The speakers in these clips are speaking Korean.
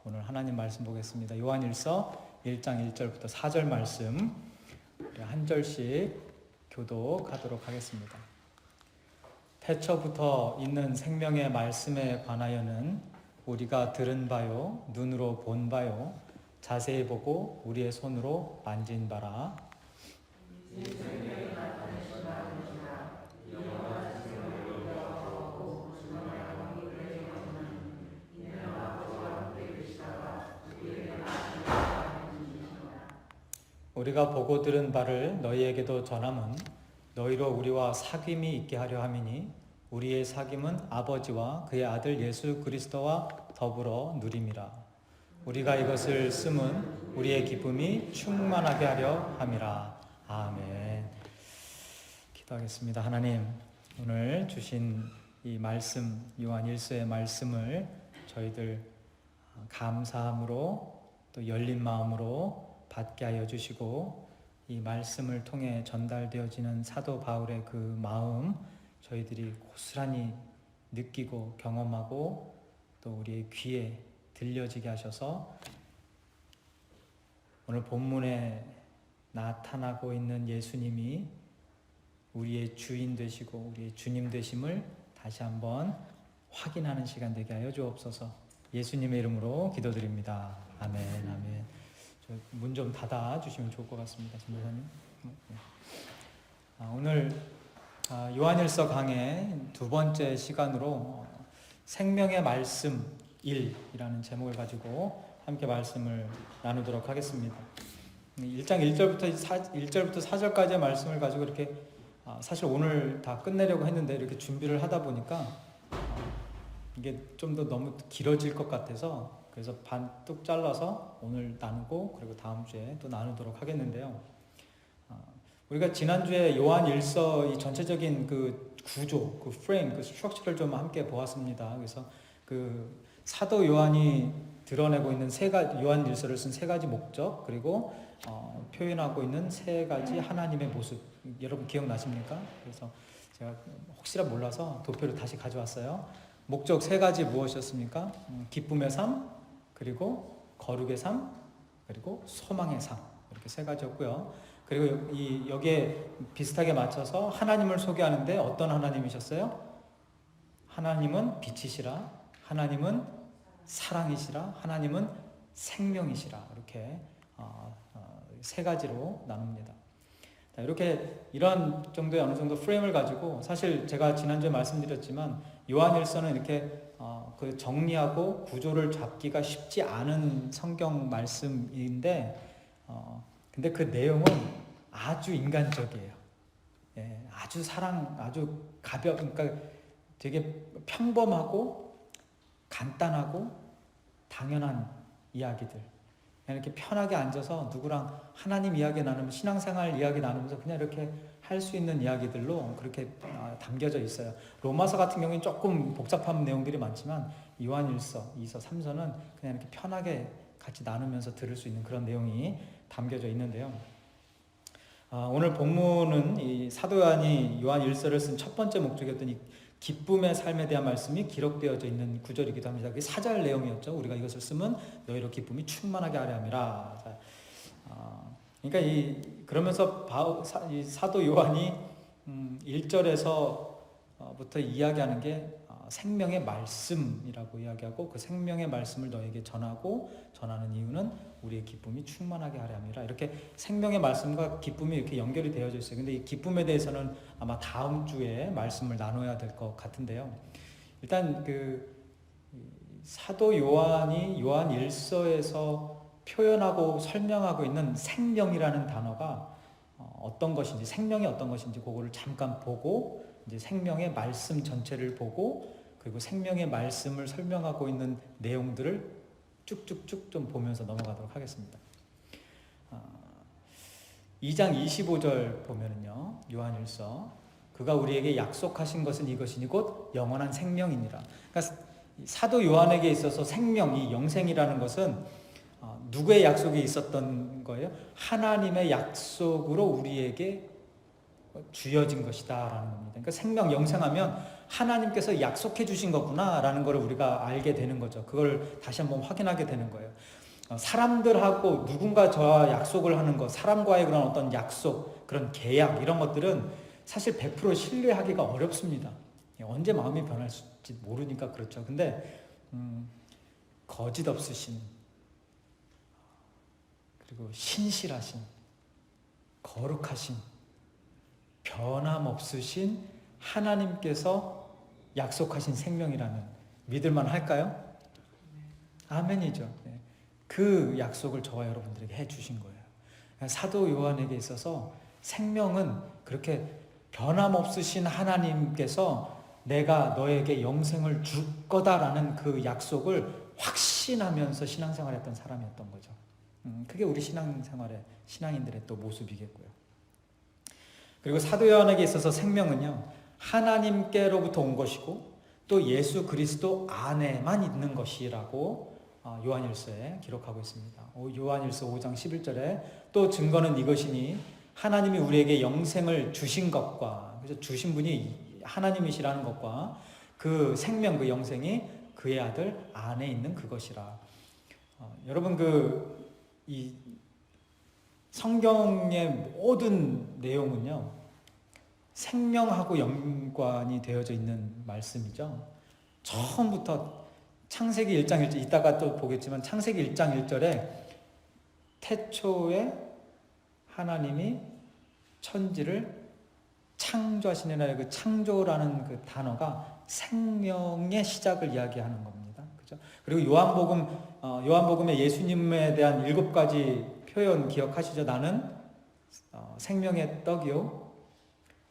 오늘 하나님 말씀 보겠습니다. 요한일서 1장 1절부터 4절 말씀 우리 한 절씩 교독하도록 하겠습니다. 태초부터 있는 생명의 말씀에 관하여는 우리가 들은 바요, 눈으로 본 바요, 자세히 보고 우리의 손으로 만진 바라. 우리가 보고 들은 바를 너희에게도 전함은 너희로 우리와 사귐이 있게 하려 함이니 우리의 사귐은 아버지와 그의 아들 예수 그리스도와 더불어 누림이라. 우리가 이것을 쓰면 우리의 기쁨이 충만하게 하려 함이라. 아멘. 기도하겠습니다. 하나님, 오늘 주신 이 말씀, 요한 1서의 말씀을 저희들 감사함으로 또 열린 마음으로 받게 하여 주시고, 이 말씀을 통해 전달되어지는 사도 바울의 그 마음 저희들이 고스란히 느끼고 경험하고 또 우리의 귀에 들려지게 하셔서 오늘 본문에 나타나고 있는 예수님이 우리의 주인 되시고 우리의 주님 되심을 다시 한번 확인하는 시간 되게 하여 주옵소서. 예수님의 이름으로 기도드립니다. 아멘. 아멘. 문 좀 닫아 주시면 좋을 것 같습니다. 전도사님. 오늘 요한일서 강의 두 번째 시간으로 생명의 말씀 1이라는 제목을 가지고 함께 말씀을 나누도록 하겠습니다. 1장 1절부터 4절까지의 말씀을 가지고 이렇게 사실 오늘 다 끝내려고 했는데 이렇게 준비를 하다 보니까 이게 좀 더 너무 길어질 것 같아서 그래서 반 뚝 잘라서 오늘 나누고 그리고 다음 주에 또 나누도록 하겠는데요. 우리가 지난주에 요한 1서 이 전체적인 그 구조, 그 프레임, 그 스트럭처를 좀 함께 보았습니다. 그래서 그 사도 요한이 드러내고 있는 요한 1서를 쓴 세 가지 목적, 그리고 표현하고 있는 세 가지 하나님의 모습. 여러분 기억나십니까? 그래서 제가 혹시나 몰라서 도표를 다시 가져왔어요. 목적 세 가지 무엇이었습니까? 기쁨의 삶, 그리고 거룩의 삶, 그리고 소망의 삶. 이렇게 세 가지였고요. 그리고 여기에 비슷하게 맞춰서 하나님을 소개하는데 어떤 하나님이셨어요? 하나님은 빛이시라, 하나님은 사랑이시라, 하나님은 생명이시라. 이렇게 세 가지로 나눕니다. 이렇게 이런 정도의 어느 정도 프레임을 가지고, 사실 제가 지난주에 말씀드렸지만 요한일서는 이렇게 그 정리하고 구조를 잡기가 쉽지 않은 성경 말씀인데 근데 그 내용은 아주 인간적이에요. 예, 아주 아주 그러니까 되게 평범하고 간단하고 당연한 이야기들. 이렇게 편하게 앉아서 누구랑 하나님 이야기 나누면 신앙생활 이야기 나누면서 그냥 이렇게 할 수 있는 이야기들로 그렇게 담겨져 있어요. 로마서 같은 경우는 조금 복잡한 내용들이 많지만 요한일서, 2서, 3서는 그냥 이렇게 편하게 같이 나누면서 들을 수 있는 그런 내용이 담겨져 있는데요. 오늘 본문은 이 사도 요한이 요한일서를 쓴 첫 번째 목적이었던 이 기쁨의 삶에 대한 말씀이 기록되어져 있는 구절이기도 합니다. 그게 4절 내용이었죠. 우리가 이것을 쓰면 너희로 기쁨이 충만하게 하려 함이라. 그러니까 그러면서 이 사도 요한이 1절에서부터 이야기하는 게 생명의 말씀이라고 이야기하고, 그 생명의 말씀을 너에게 전하는 이유는 우리의 기쁨이 충만하게 하려 함이라. 이렇게 생명의 말씀과 기쁨이 이렇게 연결이 되어져 있어요. 근데 이 기쁨에 대해서는 아마 다음 주에 말씀을 나눠야 될 것 같은데요. 일단 그 사도 요한이 요한 1서에서 표현하고 설명하고 있는 생명이라는 단어가 어떤 것인지, 생명이 어떤 것인지 그거를 잠깐 보고, 이제 생명의 말씀 전체를 보고, 그리고 생명의 말씀을 설명하고 있는 내용들을 쭉쭉쭉 좀 보면서 넘어가도록 하겠습니다. 2장 25절 보면은요, 요한일서, 그가 우리에게 약속하신 것은 이것이니 곧 영원한 생명이니라. 그러니까 사도 요한에게 있어서 생명, 이 영생이라는 것은 누구의 약속이 있었던 거예요? 하나님의 약속으로 우리에게 주어진 것이다라는 겁니다. 그러니까 생명, 영생하면 하나님께서 약속해 주신 거구나라는 걸 우리가 알게 되는 거죠. 그걸 다시 한번 확인하게 되는 거예요. 사람들하고 누군가 저와 약속을 하는 것, 사람과의 그런 어떤 약속, 그런 계약 이런 것들은 사실 100% 신뢰하기가 어렵습니다. 언제 마음이 변할지 모르니까 그렇죠. 근데 거짓 없으신, 그리고 신실하신, 거룩하신, 변함없으신 하나님께서 약속하신 생명이라면 믿을만 할까요? 아멘이죠. 그 약속을 저와 여러분들에게 해주신 거예요. 사도 요한에게 있어서 생명은 그렇게 변함없으신 하나님께서 내가 너에게 영생을 줄 거다라는 그 약속을 확신하면서 신앙생활했던 사람이었던 거죠. 그게 우리 신앙생활의 신앙인들의 또 모습이겠고요. 그리고 사도 요한에게 있어서 생명은요, 하나님께로부터 온 것이고 또 예수 그리스도 안에만 있는 것이라고 요한일서에 기록하고 있습니다. 요한일서 5장 11절에 또 증거는 이것이니 하나님이 우리에게 영생을 주신 것과, 그래서 주신 분이 하나님이시라는 것과 그 생명, 그 영생이 그의 아들 안에 있는 그것이라. 여러분 이 성경의 모든 내용은요, 생명하고 연관이 되어져 있는 말씀이죠. 처음부터 창세기 1장 1절, 이따가 또 보겠지만 창세기 1장 1절에 태초에 하나님이 천지를 창조하시느라, 그 창조라는 그 단어가 생명의 시작을 이야기하는 겁니다. 그죠? 그리고 요한복음의 예수님에 대한 7가지 표현 기억하시죠? 나는 생명의 떡이요,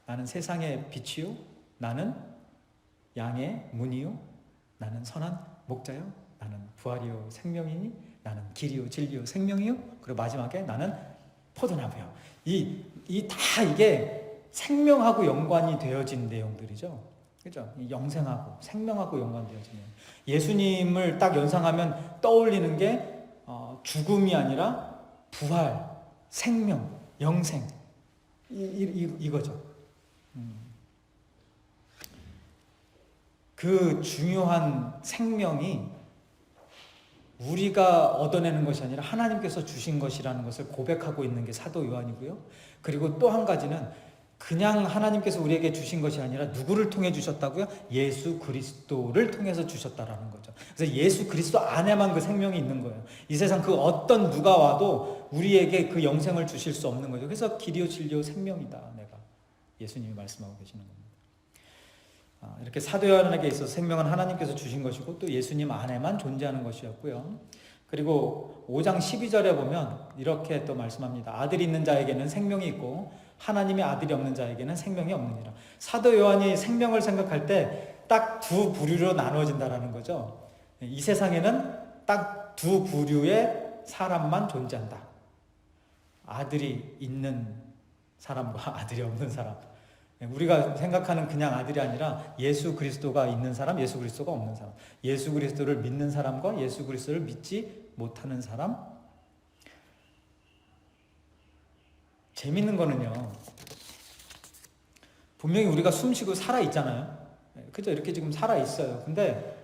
나는 세상의 빛이요, 나는 양의 문이요, 나는 선한 목자요, 나는 부활이요 생명이니, 나는 길이요 진리요 생명이요, 그리고 마지막에 나는 포도나무요. 이게 생명하고 연관이 되어진 내용들이죠. 그죠? 영생하고 생명하고 연관되어진 내용. 예수님을 딱 연상하면 떠올리는 게 죽음이 아니라 부활, 생명, 영생, 이거죠. 그 중요한 생명이 우리가 얻어내는 것이 아니라 하나님께서 주신 것이라는 것을 고백하고 있는 게 사도 요한이고요. 그리고 또 한 가지는 그냥 하나님께서 우리에게 주신 것이 아니라 누구를 통해 주셨다고요? 예수 그리스도를 통해서 주셨다라는 거죠. 그래서 예수 그리스도 안에만 그 생명이 있는 거예요. 이 세상 그 어떤 누가 와도 우리에게 그 영생을 주실 수 없는 거죠. 그래서 길이요 진리요 생명이다, 내가. 예수님이 말씀하고 계시는 겁니다. 이렇게 사도 요한에게 있어서 생명은 하나님께서 주신 것이고 또 예수님 안에만 존재하는 것이었고요. 그리고 5장 12절에 보면 이렇게 또 말씀합니다. 아들이 있는 자에게는 생명이 있고 하나님의 아들이 없는 자에게는 생명이 없느니라. 사도 요한이 생명을 생각할 때 딱 두 부류로 나누어진다라는 거죠. 이 세상에는 딱 두 부류의 사람만 존재한다. 아들이 있는 사람과 아들이 없는 사람. 우리가 생각하는 그냥 아들이 아니라 예수 그리스도가 있는 사람, 예수 그리스도가 없는 사람, 예수 그리스도를 믿는 사람과 예수 그리스도를 믿지 못하는 사람. 재밌는 거는요, 분명히 우리가 숨쉬고 살아있잖아요. 그죠? 이렇게 지금 살아있어요. 근데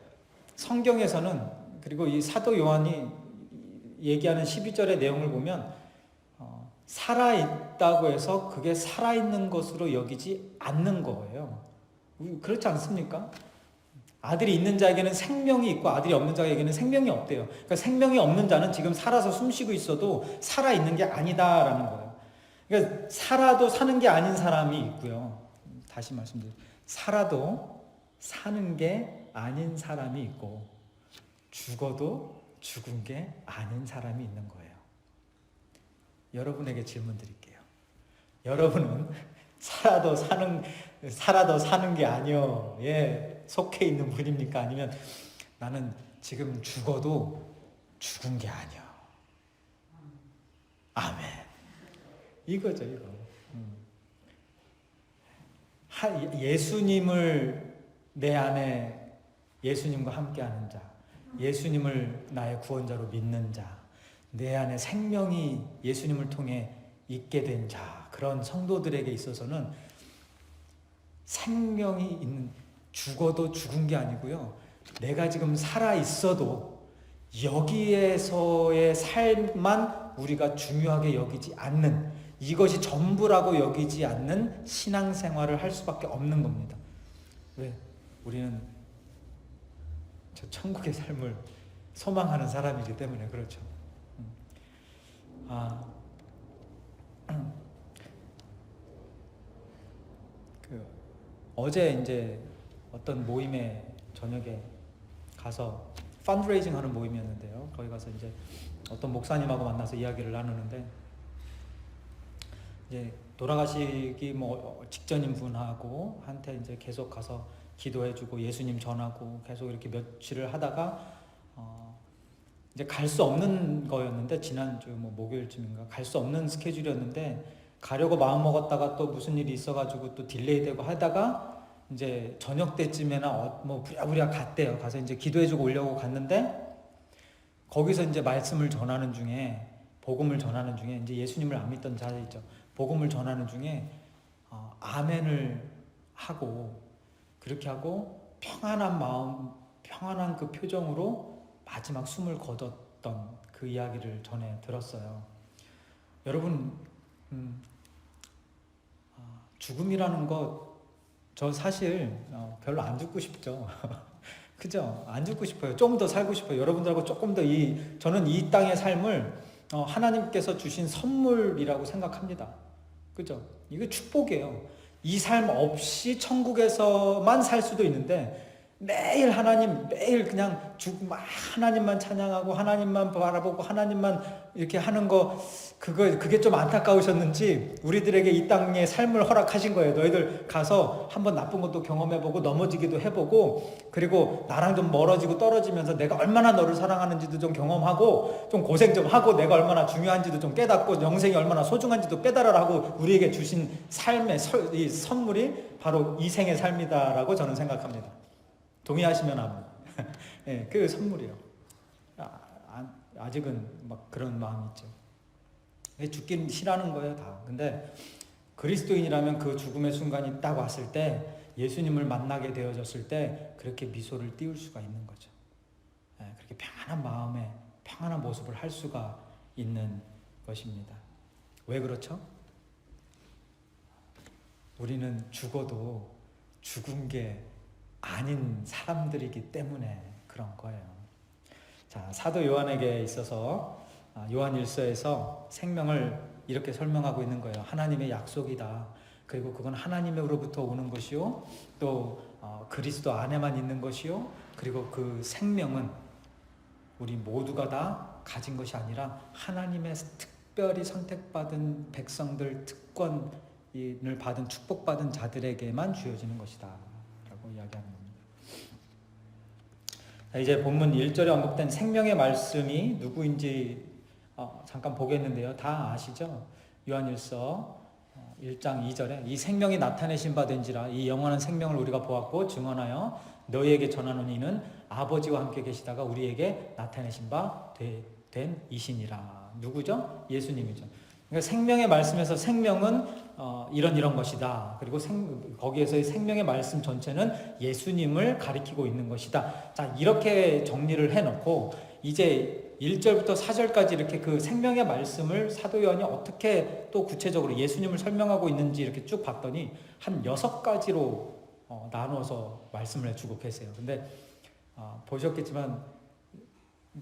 성경에서는, 그리고 이 사도 요한이 얘기하는 12절의 내용을 보면 살아있다고 해서 그게 살아있는 것으로 여기지 않는 거예요. 그렇지 않습니까? 아들이 있는 자에게는 생명이 있고 아들이 없는 자에게는 생명이 없대요. 그러니까 생명이 없는 자는 지금 살아서 숨쉬고 있어도 살아있는 게 아니다라는 거예요. 그러니까 살아도 사는 게 아닌 사람이 있고요. 다시 말씀드릴게요. 살아도 사는 게 아닌 사람이 있고 죽어도 죽은 게 아닌 사람이 있는 거예요. 여러분에게 질문 드릴게요. 여러분은 살아도 사는 게 아니요에 속해 있는 분입니까? 아니면 나는 지금 죽어도 죽은 게 아니요. 아멘. 이거죠, 이거. 예수님을 내 안에 예수님과 함께하는 자, 예수님을 나의 구원자로 믿는 자, 내 안에 생명이 예수님을 통해 있게 된 자, 그런 성도들에게 있어서는 생명이 있는, 죽어도 죽은 게 아니고요. 내가 지금 살아 있어도 여기에서의 삶만 우리가 중요하게 여기지 않는, 이것이 전부라고 여기지 않는 신앙생활을 할 수밖에 없는 겁니다. 왜? 우리는 저 천국의 삶을 소망하는 사람이기 때문에 그렇죠. 어제 이제 어떤 모임에 저녁에 가서 펀드레이징 하는 모임이었는데요. 거기 가서 이제 어떤 목사님하고 만나서 이야기를 나누는데, 이제 돌아가시기 뭐 직전인 분하고 한테 이제 계속 가서 기도해주고 예수님 전하고 계속 이렇게 며칠을 하다가 이제 갈 수 없는 거였는데, 지난주 뭐 목요일쯤인가 갈 수 없는 스케줄이었는데 가려고 마음 먹었다가 또 무슨 일이 있어가지고 또 딜레이되고 하다가 이제 저녁 때쯤에나 뭐 부랴부랴 갔대요. 가서 이제 기도해주고 오려고 갔는데, 거기서 이제 말씀을 전하는 중에, 복음을 전하는 중에, 이제 예수님을 안 믿던 자들 있죠. 복음을 전하는 중에 아멘을 하고, 그렇게 하고 평안한 마음, 평안한 그 표정으로 마지막 숨을 거뒀던 그 이야기를 전해 들었어요. 여러분, 죽음이라는 것, 저 사실 별로 안 죽고 싶죠. 그죠? 안 죽고 싶어요. 좀 더 살고 싶어요. 여러분들하고 조금 더 저는 이 땅의 삶을 하나님께서 주신 선물이라고 생각합니다. 그죠? 이거 축복이에요. 이 삶 없이 천국에서만 살 수도 있는데, 매일 매일 그냥 하나님만 찬양하고 하나님만 바라보고 하나님만 이렇게 하는 거, 그게 좀 안타까우셨는지 우리들에게 이 땅의 삶을 허락하신 거예요. 너희들 가서 한번 나쁜 것도 경험해보고 넘어지기도 해보고, 그리고 나랑 좀 멀어지고 떨어지면서 내가 얼마나 너를 사랑하는지도 좀 경험하고, 좀 고생 좀 하고, 내가 얼마나 중요한지도 좀 깨닫고, 영생이 얼마나 소중한지도 깨달으라 하고 우리에게 주신 삶의 이 선물이 바로 이 생의 삶이다라고 저는 생각합니다. 동의하시면 아멘. 네, 그 선물이에요. 아직은 막 그런 마음이 있죠. 죽긴 싫어하는 거예요, 다. 근데 그리스도인이라면 그 죽음의 순간이 딱 왔을 때, 예수님을 만나게 되어졌을 때 그렇게 미소를 띄울 수가 있는 거죠. 네, 그렇게 평안한 마음에 평안한 모습을 할 수가 있는 것입니다. 왜 그렇죠? 우리는 죽어도 죽은 게 아닌 사람들이기 때문에 그런 거예요. 자, 사도 요한에게 있어서 요한일서에서 생명을 이렇게 설명하고 있는 거예요. 하나님의 약속이다. 그리고 그건 하나님으로부터 오는 것이요, 또 그리스도 안에만 있는 것이요, 그리고 그 생명은 우리 모두가 다 가진 것이 아니라 하나님의 특별히 선택받은 백성들, 특권을 받은, 축복받은 자들에게만 주어지는 것이다 라고 이야기하는 겁니다. 이제 본문 1절에 언급된 생명의 말씀이 누구인지 잠깐 보겠는데요. 다 아시죠? 요한일서 1장 2절에 이 생명이 나타내신 바 된지라, 이 영원한 생명을 우리가 보았고 증언하여 너희에게 전하노니 이는 아버지와 함께 계시다가 우리에게 나타내신 바 된 이시니라. 누구죠? 예수님이죠. 그러니까 생명의 말씀에서 생명은 이런 것이다. 그리고 거기에서의 생명의 말씀 전체는 예수님을 가리키고 있는 것이다. 자, 이렇게 정리를 해놓고 이제 1절부터 4절까지 이렇게 그 생명의 말씀을 사도 요한이 어떻게 또 구체적으로 예수님을 설명하고 있는지 이렇게 쭉 봤더니 한 6가지로 나누어서 말씀을 해주고 계세요. 근데 보셨겠지만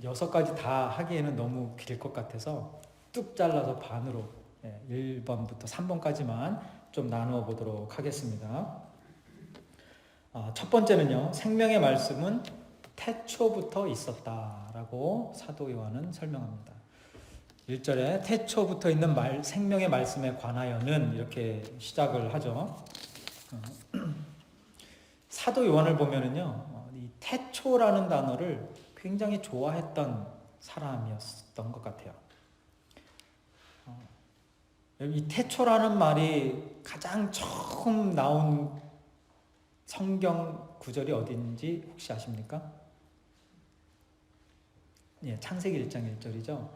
6가지 다 하기에는 너무 길 것 같아서 뚝 잘라서 반으로 1번부터 3번까지만 좀 나누어 보도록 하겠습니다. 첫 번째는요, 생명의 말씀은 태초부터 있었다라고 사도 요한은 설명합니다. 1절에 태초부터 있는 생명의 말씀에 관하여는 이렇게 시작을 하죠. 사도 요한을 보면은요, 이 태초라는 단어를 굉장히 좋아했던 사람이었던 것 같아요. 이 태초라는 말이 가장 처음 나온 성경 구절이 어딘지 혹시 아십니까? 예, 창세기 1장 1절이죠.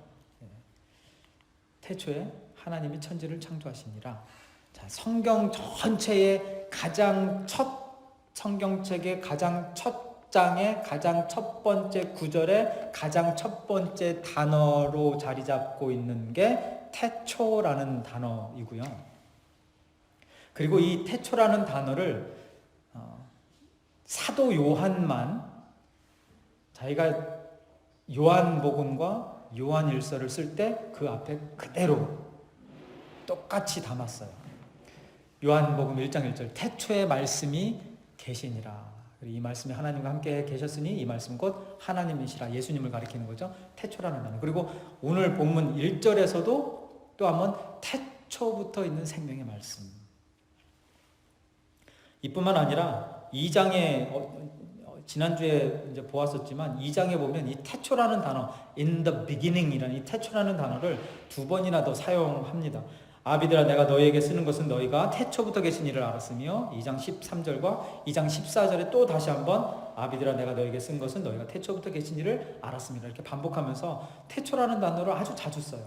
태초에 하나님이 천지를 창조하시니라. 자, 성경 전체의 가장 성경책의 가장 첫 장의 가장 첫 번째 구절에 가장 첫 번째 단어로 자리 잡고 있는 게 태초라는 단어이고요. 그리고 이 태초라는 단어를 사도 요한만 자기가 요한복음과 요한일서를 쓸 때 그 앞에 그대로 똑같이 담았어요. 요한복음 1장 1절 태초의 말씀이 계시니라. 이 말씀이 하나님과 함께 계셨으니 이 말씀 곧 하나님이시라. 예수님을 가리키는 거죠. 태초라는 단어. 그리고 오늘 본문 1절에서도 또 한번 태초부터 있는 생명의 말씀. 이뿐만 아니라 2장에 지난주에 이제 보았었지만 2장에 보면 이 태초라는 단어 in the beginning이라는 이 태초라는 단어를 2번이나 더 사용합니다. 아비들아 내가 너희에게 쓰는 것은 너희가 태초부터 계신 이를 알았으며 2장 13절과 2장 14절에 또 다시 한번 아비들아 내가 너희에게 쓴 것은 너희가 태초부터 계신 이를 알았습니다. 이렇게 반복하면서 태초라는 단어를 아주 자주 써요.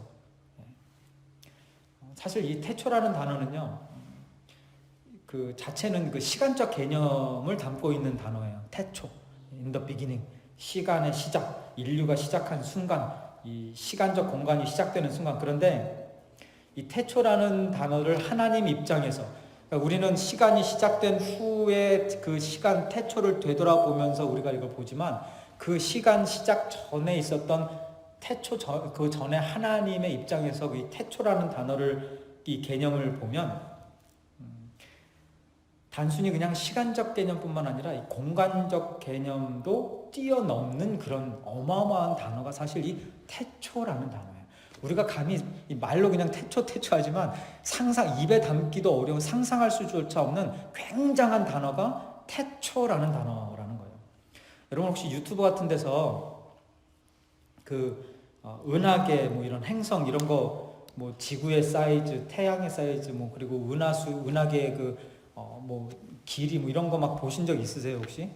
사실 이 태초라는 단어는요, 그 자체는 그 시간적 개념을 담고 있는 단어예요. 태초, in the beginning, 시간의 시작, 인류가 시작한 순간, 이 시간적 공간이 시작되는 순간. 그런데 이 태초라는 단어를 하나님 입장에서, 그러니까 우리는 시간이 시작된 후에 그 시간 태초를 되돌아보면서 우리가 이걸 보지만 그 시간 시작 전에 있었던 태초 그 전에 하나님의 입장에서 이 태초라는 단어를 이 개념을 보면 단순히 그냥 시간적 개념뿐만 아니라 이 공간적 개념도 뛰어넘는 그런 어마어마한 단어가 사실 이 태초라는 단어예요. 우리가 감히 이 말로 그냥 태초 하지만 입에 담기도 어려운 상상할 수조차 없는 굉장한 단어가 태초라는 단어라는 거예요. 여러분 혹시 유튜브 같은 데서 그 은하계 뭐 이런 행성 이런 거 뭐 지구의 사이즈, 태양의 사이즈 뭐 그리고 은하계의 뭐 길이 뭐 이런 거 막 보신 적 있으세요 혹시?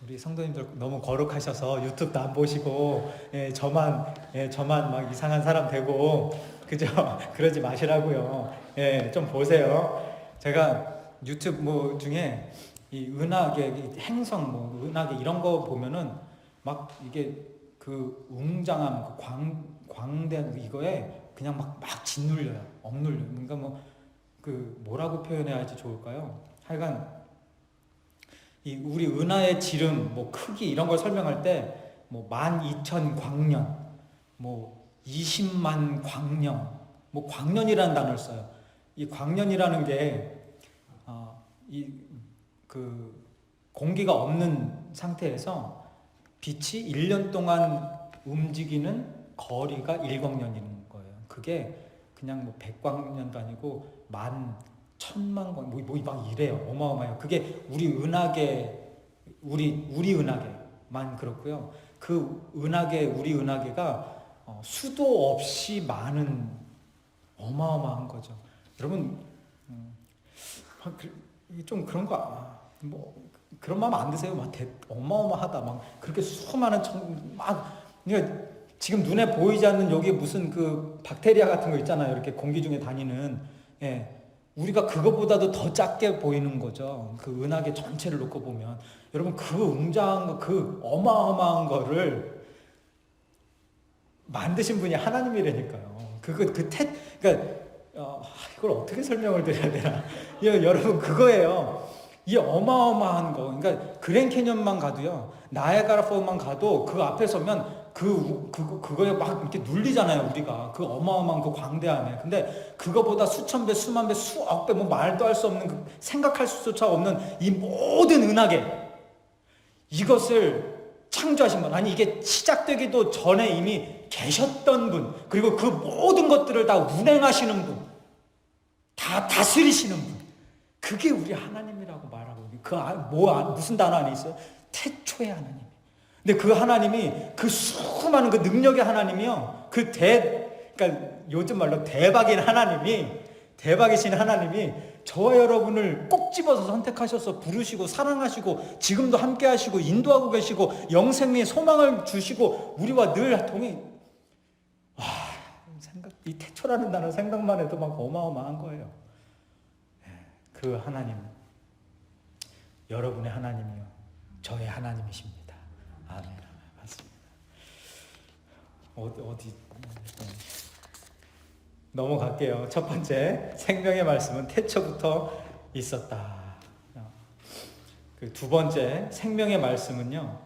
우리 성도님들 너무 거룩하셔서 유튜브도 안 보시고 저만 막 이상한 사람 되고 그죠? 그러지 마시라고요. 좀 보세요. 제가 유튜브 뭐 중에 이 은하계, 이 행성 뭐 은하계 이런 거 보면은 막 이게 그 웅장함, 그 광대한 이거에 그냥 막 짓눌려요. 억눌려요. 그러니까 뭐라고 표현해야 할지 좋을까요? 하여간 이 우리 은하의 지름, 뭐 크기 이런 걸 설명할 때 뭐 12,000광년, 뭐 20만 광년, 뭐 광년이라는 단어를 써요. 이 광년이라는 게 그 공기가 없는 상태에서 빛이 1년 동안 움직이는 거리가 1광년인 거예요. 그게 그냥 뭐 100광년도 아니고 10,000만 광년 뭐 막 이래요. 어마어마해요. 그게 우리 은하계만 그렇고요. 그 우리 은하계가 수도 없이 많은 어마어마한 거죠. 여러분 좀 그런 거 뭐 그런 마음 안 드세요? 막 어마어마하다 막 그렇게 수많은 그러니까 지금 눈에 보이지 않는 여기 무슨 그 박테리아 같은 거 있잖아요. 이렇게 공기 중에 다니는 우리가 그것보다도 더 작게 보이는 거죠. 그 은하계 전체를 놓고 보면 여러분 그 웅장한 거, 그 어마어마한 거를 만드신 분이 하나님이라니까요. 그러니까 이걸 어떻게 설명을 드려야 되나? 여러분 그거예요. 이 어마어마한 거, 그러니까 그랜 캐년만 가도요, 나이아가라 폴만 가도 그 앞에 서면 그거에 막 이렇게 눌리잖아요, 우리가. 그 어마어마한 그 광대함에. 근데 그거보다 수천 배, 수만 배, 수억 배, 뭐 말도 할 수 없는, 생각할 수조차 없는 이 모든 은하계. 이것을 창조하신 분, 아니 이게 시작되기도 전에 이미 계셨던 분, 그리고 그 모든 것들을 다 운행하시는 분, 다 다스리시는 분. 그게 우리 하나님이라고 말하고, 무슨 단어 안에 있어요? 태초의 하나님. 근데 그 하나님이, 그 수많은 그 능력의 하나님이요, 그러니까 요즘 말로 대박이신 하나님이 저와 여러분을 꼭 집어서 선택하셔서 부르시고 사랑하시고 지금도 함께 하시고 인도하고 계시고 영생의 소망을 주시고 우리와 늘 이 태초라는 단어 생각만 해도 막 어마어마한 거예요. 그 하나님, 여러분의 하나님이요, 저의 하나님이십니다. 아멘. 맞습니다. 어디 넘어갈게요. 첫 번째, 생명의 말씀은 태초부터 있었다. 그 두 번째, 생명의 말씀은요,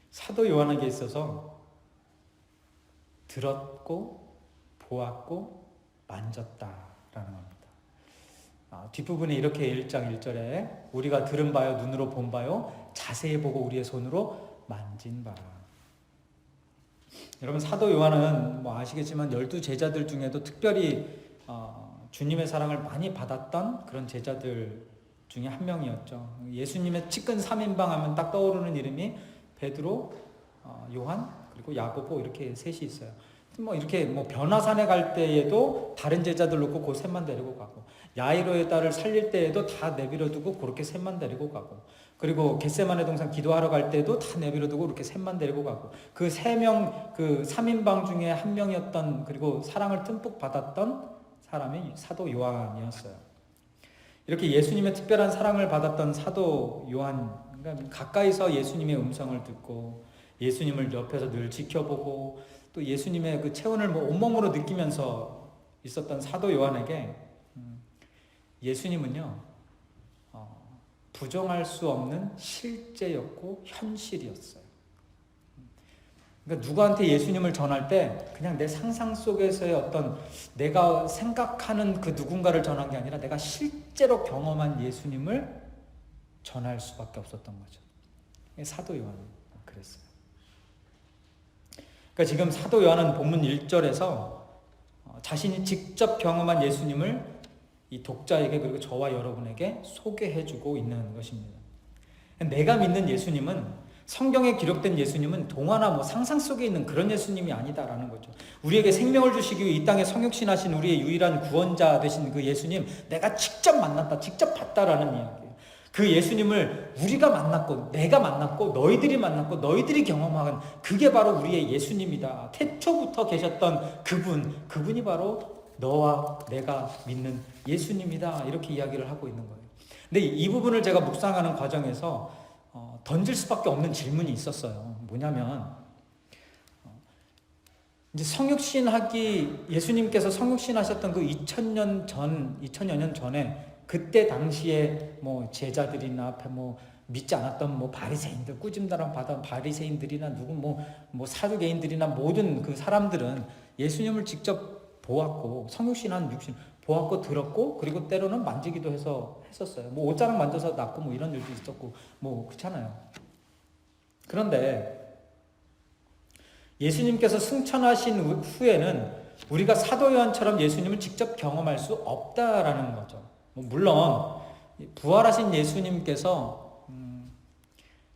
사도 요한에게 있어서 들었고 보았고 만졌다라는 겁니다. 뒷부분에 이렇게 1장 1절에 우리가 들은 바요, 눈으로 본 바요, 자세히 보고 우리의 손으로 만진 바. 여러분, 사도 요한은 뭐 아시겠지만 12제자들 중에도 특별히 주님의 사랑을 많이 받았던 그런 제자들 중에 한 명이었죠. 예수님의 측근 3인방 하면 딱 떠오르는 이름이 베드로, 요한, 그리고 야고보, 이렇게 셋이 있어요. 뭐 이렇게 뭐 변화산에 갈 때에도 다른 제자들 놓고 그 셋만 데리고 가고, 야이로의 딸을 살릴 때에도 다 내버려 두고 그렇게 셋만 데리고 가고, 그리고 겟세마네 동산 기도하러 갈 때도 다 내버려 두고 이렇게 셋만 데리고 가고, 그 3명, 그 3인방 중에 한 명이었던, 그리고 사랑을 듬뿍 받았던 사람이 사도 요한이었어요. 이렇게 예수님의 특별한 사랑을 받았던 사도 요한, 그러니까 가까이서 예수님의 음성을 듣고 예수님을 옆에서 늘 지켜보고 또 예수님의 그 체온을 뭐 온몸으로 느끼면서 있었던 사도 요한에게 예수님은요, 부정할 수 없는 실제였고 현실이었어요. 그러니까 누구한테 예수님을 전할 때 그냥 내 상상 속에서의 어떤 내가 생각하는 그 누군가를 전한 게 아니라 내가 실제로 경험한 예수님을 전할 수밖에 없었던 거죠. 사도 요한은 그랬어요. 그러니까 지금 사도 요한은 본문 1절에서 자신이 직접 경험한 예수님을 이 독자에게, 그리고 저와 여러분에게 소개해주고 있는 것입니다. 내가 믿는 예수님은, 성경에 기록된 예수님은 동화나 뭐 상상 속에 있는 그런 예수님이 아니다라는 거죠. 우리에게 생명을 주시기 위해 이 땅에 성육신하신 우리의 유일한 구원자 되신 그 예수님, 내가 직접 만났다, 직접 봤다라는 이야기예요. 그 예수님을 우리가 만났고, 내가 만났고, 너희들이 만났고, 너희들이 경험한 그게 바로 우리의 예수님이다. 태초부터 계셨던 그분이 바로 너와 내가 믿는 예수님이다. 이렇게 이야기를 하고 있는 거예요. 근데 이 부분을 제가 묵상하는 과정에서 던질 수밖에 없는 질문이 있었어요. 뭐냐면, 이제 예수님께서 성육신 하셨던 그 2000여 년 전에, 그때 당시에 뭐 제자들이나 앞에 뭐 믿지 않았던 뭐 바리새인들, 꾸짐다람 받은 바리새인들이나 누구 뭐 사두개인들이나 모든 그 사람들은 예수님을 직접 보았고, 성육신한 육신 보았고 들었고, 그리고 때로는 만지기도 해서 했었어요. 뭐 옷자락 만져서 낫고 뭐 이런 일도 있었고 뭐 그렇잖아요. 그런데 예수님께서 승천하신 후에는 우리가 사도 요한처럼 예수님을 직접 경험할 수 없다라는 거죠. 물론 부활하신 예수님께서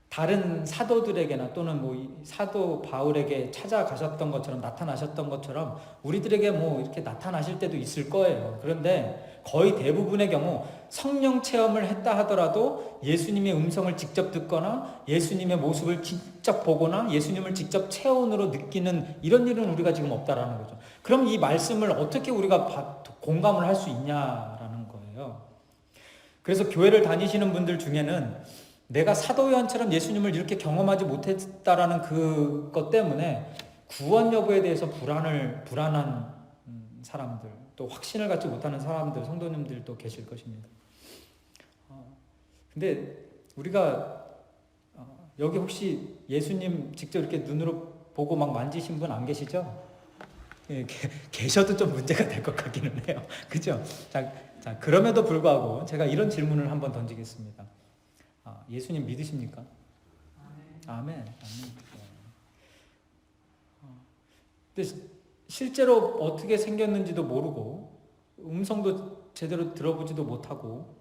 다른 사도들에게나 또는 뭐 사도 바울에게 찾아가셨던 것처럼, 나타나셨던 것처럼 우리들에게 뭐 이렇게 나타나실 때도 있을 거예요. 그런데 거의 대부분의 경우 성령 체험을 했다 하더라도 예수님의 음성을 직접 듣거나 예수님의 모습을 직접 보거나 예수님을 직접 체온으로 느끼는 이런 일은 우리가 지금 없다라는 거죠. 그럼 이 말씀을 어떻게 우리가 공감을 할 수 있냐라는 거예요. 그래서 교회를 다니시는 분들 중에는 내가 사도 요한처럼 예수님을 이렇게 경험하지 못했다라는 그것 때문에 구원 여부에 대해서 불안한 사람들, 또 확신을 갖지 못하는 사람들, 성도님들도 계실 것입니다. 근데 우리가 여기 혹시 예수님 직접 이렇게 눈으로 보고 막 만지신 분 안 계시죠? 예, 계셔도 좀 문제가 될 것 같기는 해요. 그죠? 자, 그럼에도 불구하고 제가 이런 질문을 한번 던지겠습니다. 예수님 믿으십니까? 아멘. 근데 실제로 어떻게 생겼는지도 모르고 음성도 제대로 들어보지도 못하고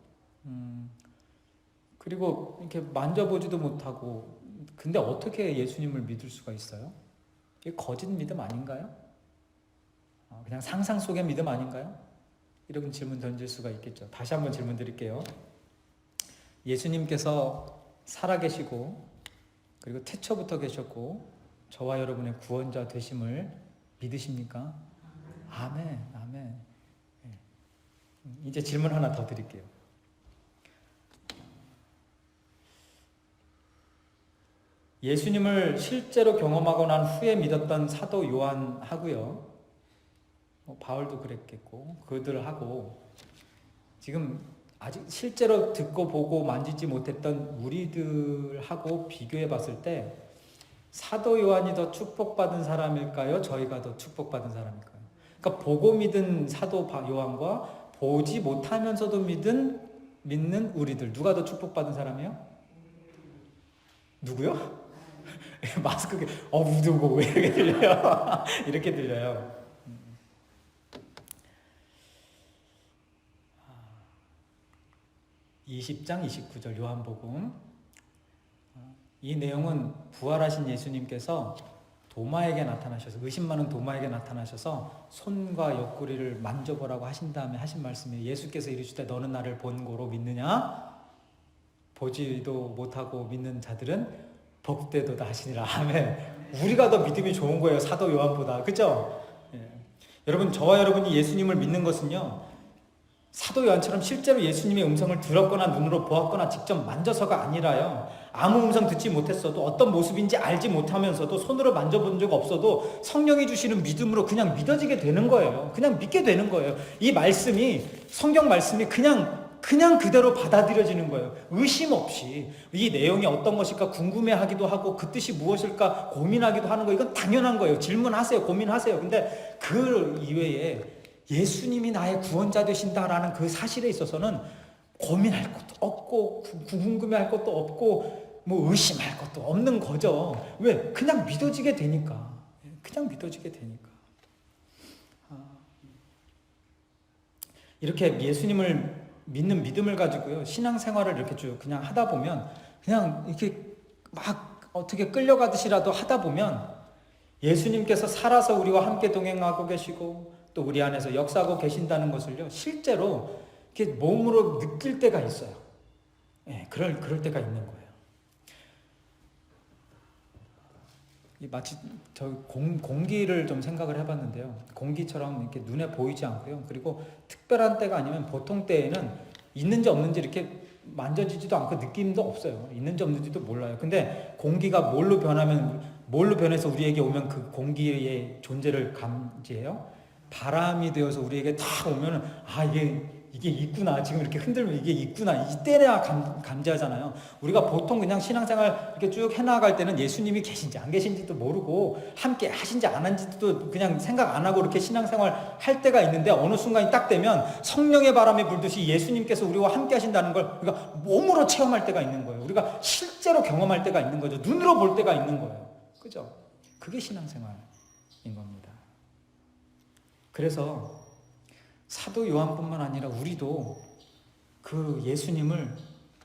그리고 이렇게 만져보지도 못하고, 근데 어떻게 예수님을 믿을 수가 있어요? 이게 거짓 믿음 아닌가요? 그냥 상상 속의 믿음 아닌가요? 이런 질문 던질 수가 있겠죠. 다시 한번 질문 드릴게요. 예수님께서 살아계시고 그리고 태초부터 계셨고 저와 여러분의 구원자 되심을 믿으십니까? 아멘, 아멘. 이제 질문 하나 더 드릴게요. 예수님을 실제로 경험하고 난 후에 믿었던 사도 요한하고요, 바울도 그랬겠고, 그들하고 지금 아직 실제로 듣고 보고 만지지 못했던 우리들하고 비교해 봤을 때 사도 요한이 더 축복받은 사람일까요? 저희가 더 축복받은 사람일까요? 그러니까 보고 믿은 사도 요한과 보지 못하면서도 믿는 우리들, 누가 더 축복받은 사람이에요? 누구요? 마스크, 누구 왜 이렇게 들려요? 이렇게 들려요. 20장 29절 요한복음. 이 내용은 부활하신 예수님께서 도마에게 나타나셔서, 의심 많은 도마에게 나타나셔서 손과 옆구리를 만져보라고 하신 다음에 하신 말씀이에요. 예수께서 이르시되 너는 나를 본고로 믿느냐? 보지도 못하고 믿는 자들은 복되도다 하시니라. 아멘. 우리가 더 믿음이 좋은 거예요, 사도 요한보다. 그죠? 예. 여러분, 저와 여러분이 예수님을 믿는 것은요, 사도 요한처럼 실제로 예수님의 음성을 들었거나 눈으로 보았거나 직접 만져서가 아니라요, 아무 음성 듣지 못했어도, 어떤 모습인지 알지 못하면서도, 손으로 만져본 적 없어도 성령이 주시는 믿음으로 그냥 믿어지게 되는 거예요. 그냥 믿게 되는 거예요. 이 말씀이, 성경 말씀이 그냥 그대로 받아들여지는 거예요. 의심 없이. 이 내용이 어떤 것일까 궁금해하기도 하고 그 뜻이 무엇일까 고민하기도 하는 거, 이건 당연한 거예요. 질문하세요. 고민하세요. 근데 그 이외에 예수님이 나의 구원자 되신다라는 그 사실에 있어서는 고민할 것도 없고 궁금해할 것도 없고 뭐 의심할 것도 없는 거죠. 왜? 그냥 믿어지게 되니까. 그냥 믿어지게 되니까. 이렇게 예수님을 믿는 믿음을 가지고요, 신앙생활을 이렇게 쭉 그냥 하다 보면, 그냥 이렇게 막 어떻게 끌려가듯이라도 하다 보면 예수님께서 살아서 우리와 함께 동행하고 계시고 또 우리 안에서 역사하고 계신다는 것을요, 실제로 이렇게 몸으로 느낄 때가 있어요. 예, 그럴 때가 있는 거예요. 마치 저 공기를 좀 생각을 해봤는데요. 공기처럼 이렇게 눈에 보이지 않고요. 그리고 특별한 때가 아니면 보통 때에는 있는지 없는지 이렇게 만져지지도 않고 느낌도 없어요. 있는지 없는지도 몰라요. 근데 공기가 뭘로 변해서 우리에게 오면 그 공기의 존재를 감지해요? 바람이 되어서 우리에게 탁 오면은, 이게 있구나. 지금 이렇게 흔들면 이게 있구나. 이때야 감지하잖아요. 우리가 보통 그냥 신앙생활 이렇게 쭉 해나갈 때는 예수님이 계신지 안 계신지도 모르고 함께 하신지 안 하신지도 그냥 생각 안 하고 이렇게 신앙생활 할 때가 있는데, 어느 순간이 딱 되면 성령의 바람이 불듯이 예수님께서 우리와 함께 하신다는 걸 우리가 몸으로 체험할 때가 있는 거예요. 우리가 실제로 경험할 때가 있는 거죠. 눈으로 볼 때가 있는 거예요. 그죠? 그게 신앙생활인 겁니다. 그래서 사도 요한뿐만 아니라 우리도 그 예수님을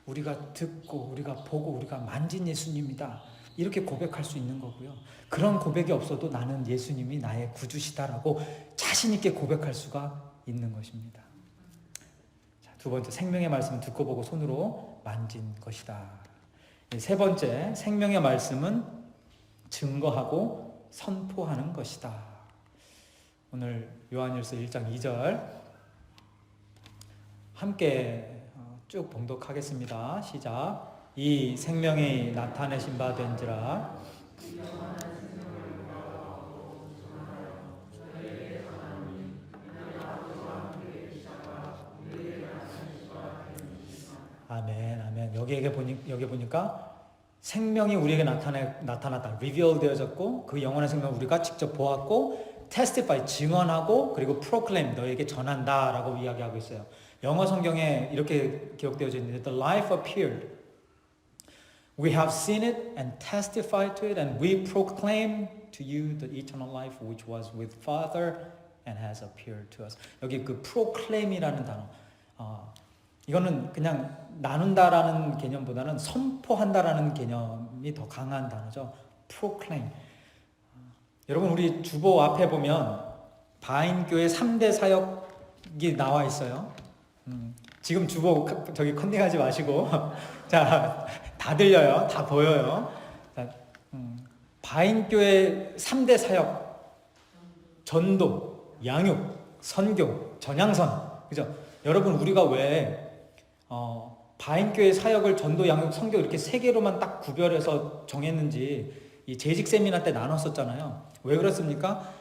우리가 듣고 우리가 보고 우리가 만진 예수님이다, 이렇게 고백할 수 있는 거고요. 그런 고백이 없어도 나는 예수님이 나의 구주시다라고 자신 있게 고백할 수가 있는 것입니다. 자, 두 번째, 생명의 말씀은 듣고 보고 손으로 만진 것이다. 세 번째, 생명의 말씀은 증거하고 선포하는 것이다. 오늘 요한일서 1장 2절 함께 쭉 봉독하겠습니다. 시작. 이 생명이 나타내신 바 된지라. 아멘, 아멘. 여기 보니까 생명이 우리에게 나타났다. reveal 되어졌고, 그 영원한 생명을 우리가 직접 보았고, testify, 증언하고, 그리고 proclaim, 너에게 전한다 라고 이야기하고 있어요. 영어 성경에 이렇게 기록되어져 있는데, the life appeared. We have seen it and testified to it, and we proclaim to you the eternal life which was with Father and has appeared to us. 여기 그 proclaim이라는 단어, 이거는 그냥 나눈다라는 개념보다는 선포한다라는 개념이 더 강한 단어죠. proclaim. 여러분, 우리 주보 앞에 보면 바인교회 3대 사역이 나와 있어요. 지금 주보 저기 컨닝하지 마시고 자, 다 들려요. 다 보여요. 자, 바인교회 3대 사역, 전도, 양육, 선교, 전향선. 그죠? 여러분, 우리가 왜 바인교회 사역을 전도, 양육, 선교 이렇게 세 개로만 딱 구별해서 정했는지 이 재직 세미나 때 나눴었잖아요. 왜 그렇습니까?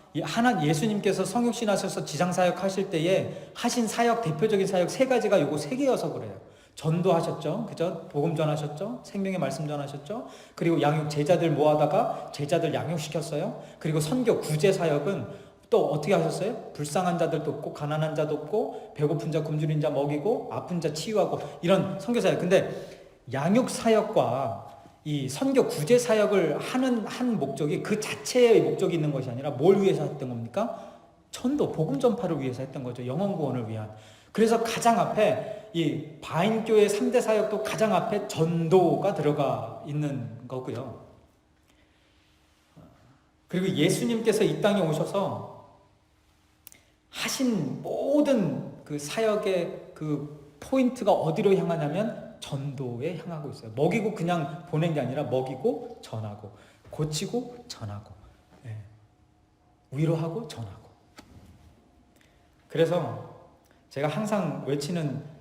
예수님께서 성육신 하셔서 지상 사역 하실 때에 하신 사역, 대표적인 사역 세 가지가 요거 세 개여서 그래요. 전도하셨죠. 그죠? 복음 전하셨죠. 생명의 말씀 전하셨죠. 그리고 양육, 제자들 모아다가 제자들 양육시켰어요. 그리고 선교, 구제 사역은 또 어떻게 하셨어요? 불쌍한 자들 돕고, 가난한 자 돕고, 배고픈 자, 굶주린 자 먹이고, 아픈 자 치유하고, 이런 선교 사역. 근데 양육 사역과 이 선교 구제 사역을 하는 한 목적이 그 자체의 목적이 있는 것이 아니라 뭘 위해서 했던 겁니까? 전도, 복음 전파를 위해서 했던 거죠. 영혼 구원을 위한. 그래서 가장 앞에 이 바인교회 3대 사역도 가장 앞에 전도가 들어가 있는 거고요. 그리고 예수님께서 이 땅에 오셔서 하신 모든 그 사역의 그 포인트가 어디로 향하냐면 전도에 향하고 있어요. 먹이고 그냥 보낸 게 아니라 먹이고 전하고, 고치고 전하고, 위로하고 전하고. 그래서 제가 항상 외치는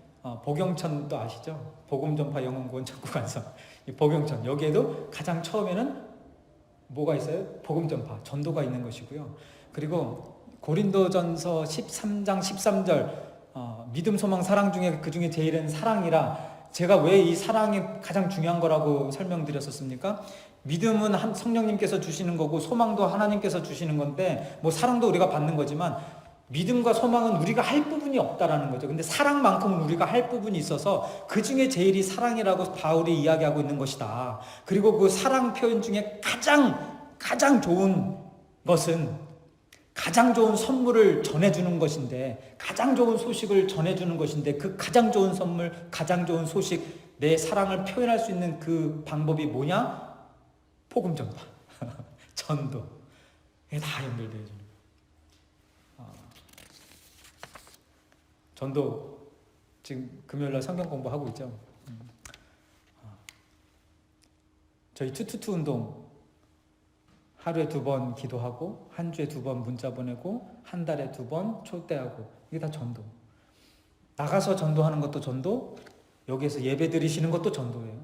복영천도 아시죠? 복음전파 영혼구원 천국완성. 이 복영천, 여기에도 가장 처음에는 뭐가 있어요? 복음전파, 전도가 있는 것이고요. 그리고 고린도전서 13장 13절 믿음, 소망, 사랑 중에 그 중에 제일은 사랑이라. 제가 왜 이 사랑이 가장 중요한 거라고 설명드렸었습니까? 믿음은 성령님께서 주시는 거고, 소망도 하나님께서 주시는 건데, 뭐 사랑도 우리가 받는 거지만 믿음과 소망은 우리가 할 부분이 없다라는 거죠. 근데 사랑만큼은 우리가 할 부분이 있어서 그 중에 제일이 사랑이라고 바울이 이야기하고 있는 것이다. 그리고 그 사랑 표현 중에 가장 좋은 것은 가장 좋은 선물을 전해주는 것인데, 가장 좋은 소식을 전해주는 것인데, 그 가장 좋은 선물, 가장 좋은 소식, 내 사랑을 표현할 수 있는 그 방법이 뭐냐? 복음 전파, 전도. 이게 다 연결되어 있는. 전도 지금 금요일날 성경 공부하고 있죠. 저희 투투투 운동 하루에 2번 기도하고, 한 주에 2번 문자 보내고, 한 달에 2번 초대하고, 이게 다 전도. 나가서 전도하는 것도 전도, 여기에서 예배 드리시는 것도 전도예요.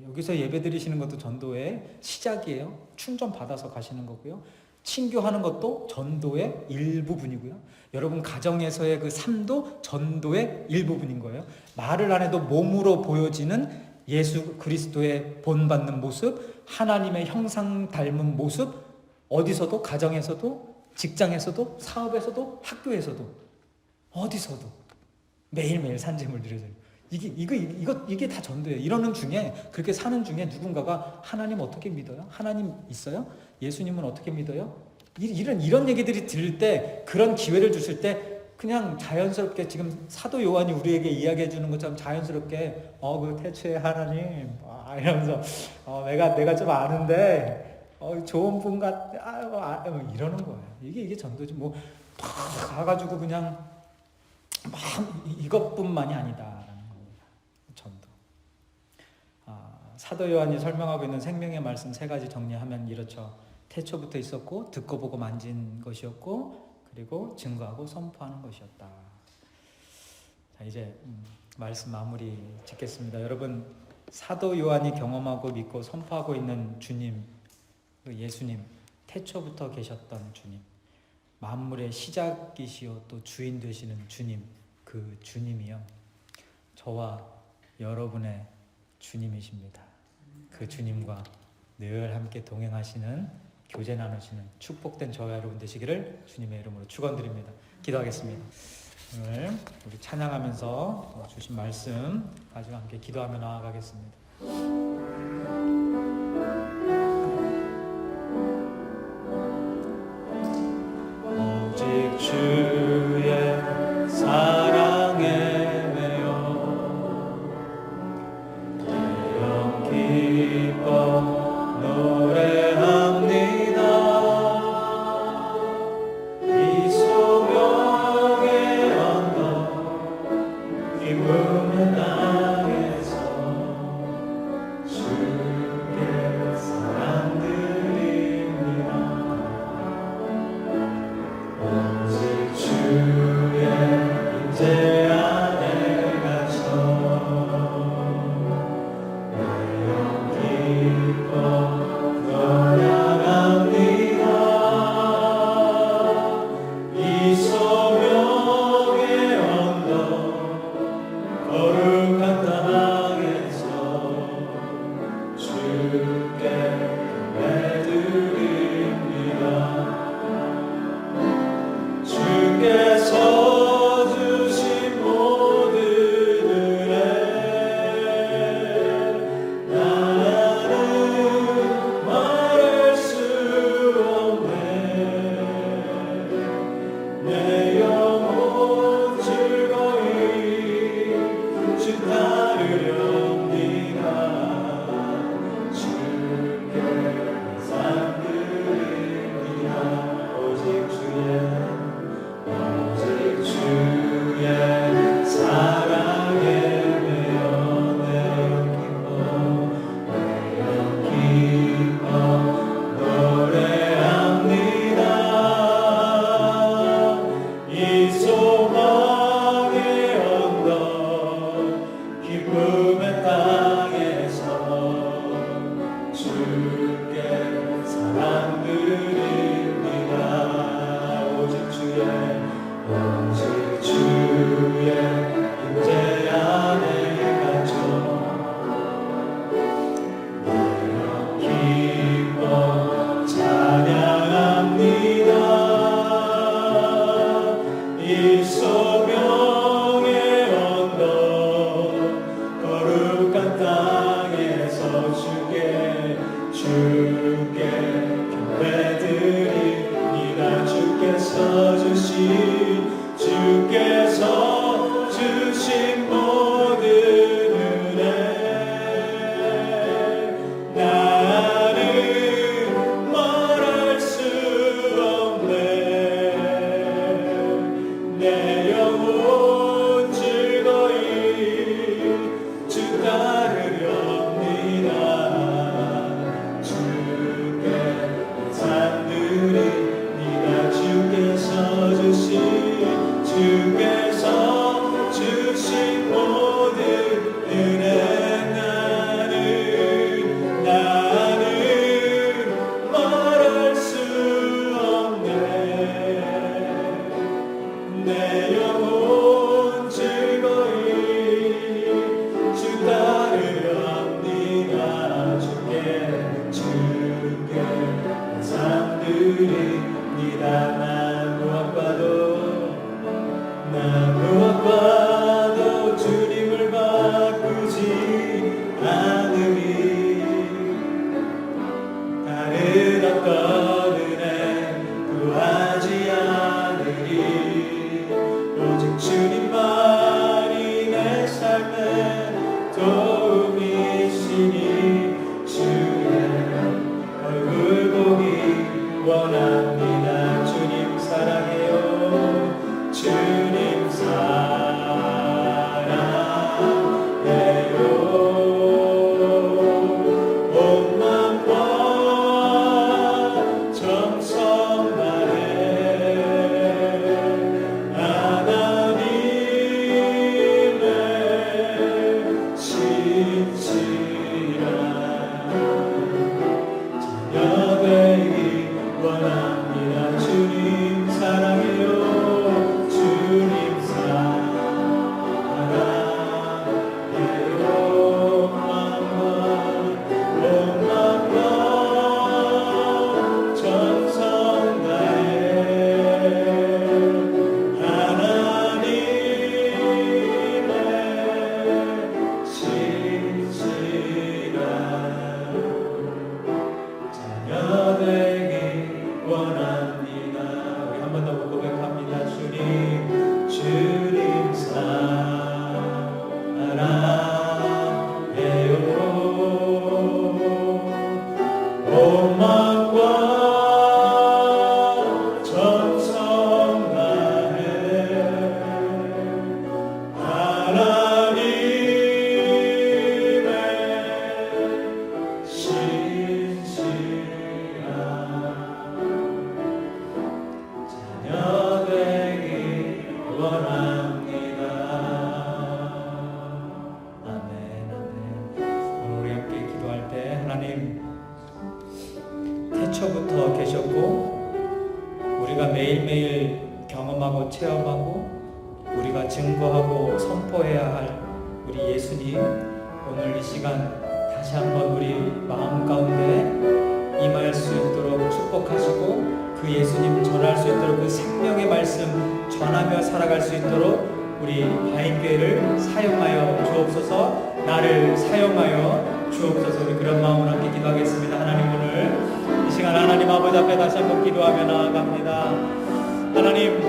여기서 예배 드리시는 것도 전도의 시작이에요. 충전 받아서 가시는 거고요. 친교하는 것도 전도의 일부분이고요. 여러분 가정에서의 그 삶도 전도의 일부분인 거예요. 말을 안 해도 몸으로 보여지는 예수 그리스도의 본받는 모습, 하나님의 형상 닮은 모습, 어디서도, 가정에서도, 직장에서도, 사업에서도, 학교에서도, 어디서도 매일매일 산재물 드려져요. 이게 다 전도예요. 이러는 중에, 그렇게 사는 중에 누군가가 하나님 어떻게 믿어요? 하나님 있어요? 예수님은 어떻게 믿어요? 이런 얘기들이 들을 때, 그런 기회를 주실 때 그냥 자연스럽게, 지금 사도 요한이 우리에게 이야기해 주는 것처럼 자연스럽게 그 태초에 하나님 이러면서 내가 좀 아는데 좋은 분 같아 이러는 거예요. 이게 전도지. 뭐 가가지고 그냥 막 이것뿐만이 아니다라는 겁니다. 전도. 사도 요한이 설명하고 있는 생명의 말씀 3가지 정리하면 이렇죠. 태초부터 있었고, 듣고 보고 만진 것이었고, 그리고 증거하고 선포하는 것이었다. 자, 이제 말씀 마무리 짓겠습니다. 여러분, 사도 요한이 경험하고 믿고 선포하고 있는 주님, 그 예수님, 태초부터 계셨던 주님, 만물의 시작이시요 또 주인 되시는 주님, 그 주님이요, 저와 여러분의 주님이십니다. 그 주님과 늘 함께 동행하시는, 교제 나누시는 축복된 저와 여러분 되시기를 주님의 이름으로 축원드립니다. 기도하겠습니다. 오늘 우리 찬양하면서 주신 말씀 가지고 함께 기도하며 나아가겠습니다. 오직 주의 사랑에 매여 태영 기뻐 노래합니다. 이 소명의 언덕 기쁨의 땅에서 소명의 언덕 거룩한 땅에서 주께 교회드립니다. 주께서 주신 모든 은혜 나는 말할 수 없네. 내 영혼 즐거이 주 따르렵니다. 주께 잠드립니다. 주께서 주신 모든 은혜 나는 말할 수 없네. 내 영혼 즐거이 주 따르렵니다. 주께 잠드립니다. 난 무엇과도 주님을 바꾸지 않으리. 다른 어떤 은혜 구하지 않으리. 오직 주님만이 내 삶의 도움이시니 주의 얼굴 보기 원합니다. 주님 사랑해요. 주님 사랑해요. 온 마음과 정성 다해 하나님의 신실한 자녀 되기 원합니다. 주님 사랑해요. 주님 사랑해요. 온 마음과 정성 다해 하나님의 신실한 자녀 되기 원합니다. 우리 한 번 더 고백합니다. 주님 사랑해요. 온 마음과 정성 다해 하나님의 신실한 자녀 되기 원합니다. 아멘, 아멘. 오늘 우리 함께 기도할 때 하나님 태초부터 계셨고 우리가 매일매일 경험하고 체험하고 우리가 증거하고 선포해야 할 우리 예수님, 오늘 이 시간 다시 한번 우리 마음 가운데 임할 수 있도록 축복하시고 그 예수님 전할 수 있도록 그 생명의 말씀 전하며 살아갈 수 있도록 우리 바인교회를 사용하여 주옵소서. 나를 사용하여 주옵소서. 우리 그런 마음으로 함께 기도하겠습니다. 하나님, 오늘 이 시간 하나님 아버지 앞에 다시 한번 기도하며 나아갑니다. 하나님,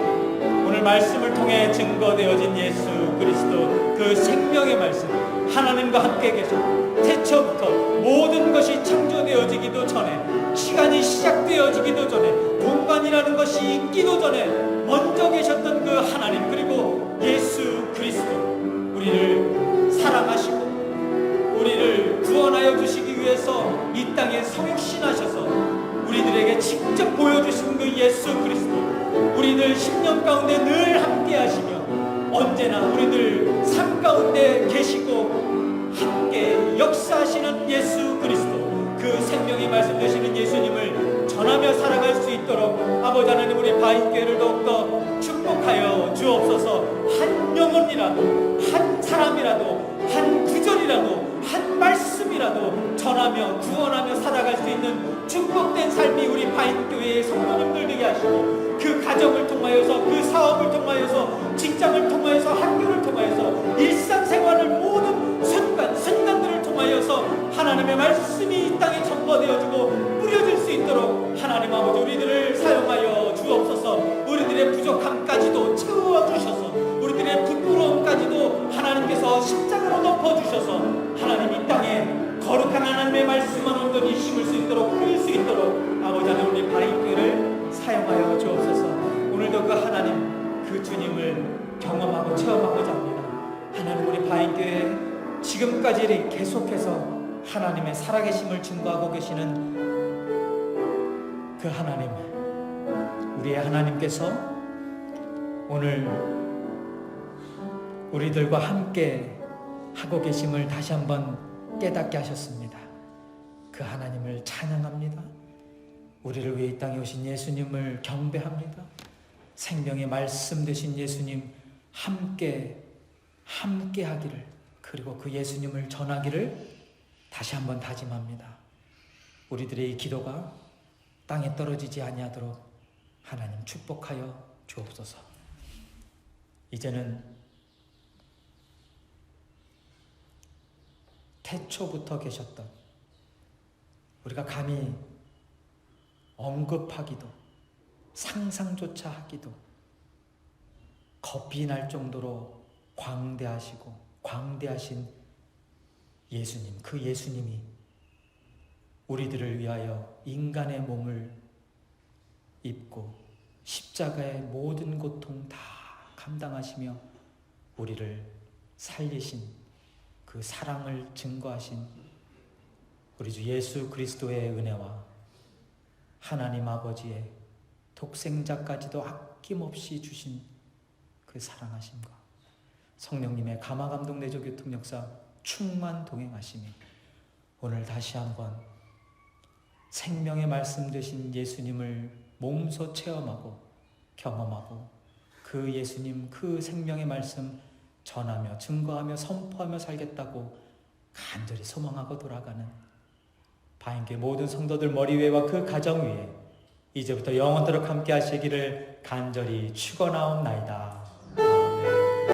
오늘 말씀을 통해 증거되어진 예수 그리스도 그 생명의 말씀, 하나님과 함께 계셨고 태초부터 모든 것이 창조되어지기도 전에, 시간이 시작되어지기도 전에, 공간이라는 것이 있기도 전에 먼저 계셨던 그 하나님, 그리고 예수 그리스도, 우리를 사랑하시고 우리를 구원하여 주시기 위해서 이 땅에 성육신하셔서 우리들에게 직접 보여주신 그 예수 그리스도, 우리들 10년 가운데 늘 함께 하시며 언제나 우리들 삶 가운데 계시고 함께 역사하시는 예수 그리스도, 그 생명이 말씀 되시는 예수님을 전하며 살아갈 수 있도록 아버지 하나님, 우리 바인교회를 더욱더 축복하여 주옵소서. 한 영혼이라도, 한 사람이라도, 한 구절이라도, 한 말씀이라도 전하며 구원하며 살아갈 수 있는 축복된 삶이 우리 바인교회의 성도님들 되게 하시고, 그 가정을 통하여서, 그 사업을 통하여서, 직장을 통하여서, 학교를 통하여서, 일상생활을 모든 순간순간들을 통하여서 하나님의 말씀이 이 땅에 전파되어지고 뿌려질 수 있도록 하나님 아버지 우리들을 사용하여 주옵소서. 우리들의 부족함까지도 채워주셔서, 우리들의 부끄러움까지도 하나님께서 십자가로 덮어주셔서 하나님 이 땅에 거룩한 하나님의 말씀만 온전히 심을 수 있도록, 뿌릴 수 있도록 아버지 하나님 우리 바인교회를 사용하여 주옵소서. 오늘도 그 하나님, 그 주님을 경험하고 체험하고자 합니다. 하나님 우리 바인교회 지금까지 계속해서 하나님의 살아계심을 증거하고 계시는 그 하나님, 우리의 하나님께서 오늘 우리들과 함께 하고 계심을 다시 한번 깨닫게 하셨습니다. 그 하나님을 찬양합니다. 우리를 위해 이 땅에 오신 예수님을 경배합니다. 생명의 말씀 되신 예수님 함께 하기를, 그리고 그 예수님을 전하기를 다시 한번 다짐합니다. 우리들의 이 기도가 땅에 떨어지지 아니하도록 하나님 축복하여 주옵소서. 이제는 태초부터 계셨던, 우리가 감히 언급하기도 상상조차 하기도 겁이 날 정도로 광대하시고 광대하신 예수님, 그 예수님이 우리들을 위하여 인간의 몸을 입고 십자가의 모든 고통 다 감당하시며 우리를 살리신, 그 사랑을 증거하신 우리 주 예수 그리스도의 은혜와 하나님 아버지의 독생자까지도 아낌없이 주신 그 사랑하심과 성령님의 감화감동 내조 교통 역사 충만 동행하심이 오늘 다시 한번 생명의 말씀 되신 예수님을 몸소 체험하고 경험하고 그 예수님, 그 생명의 말씀 전하며 증거하며 선포하며 살겠다고 간절히 소망하고 돌아가는 바인교회 모든 성도들 머리 위에와 그 가정 위에 이제부터 영원토록 함께 하시기를 간절히 축원하옵나이다.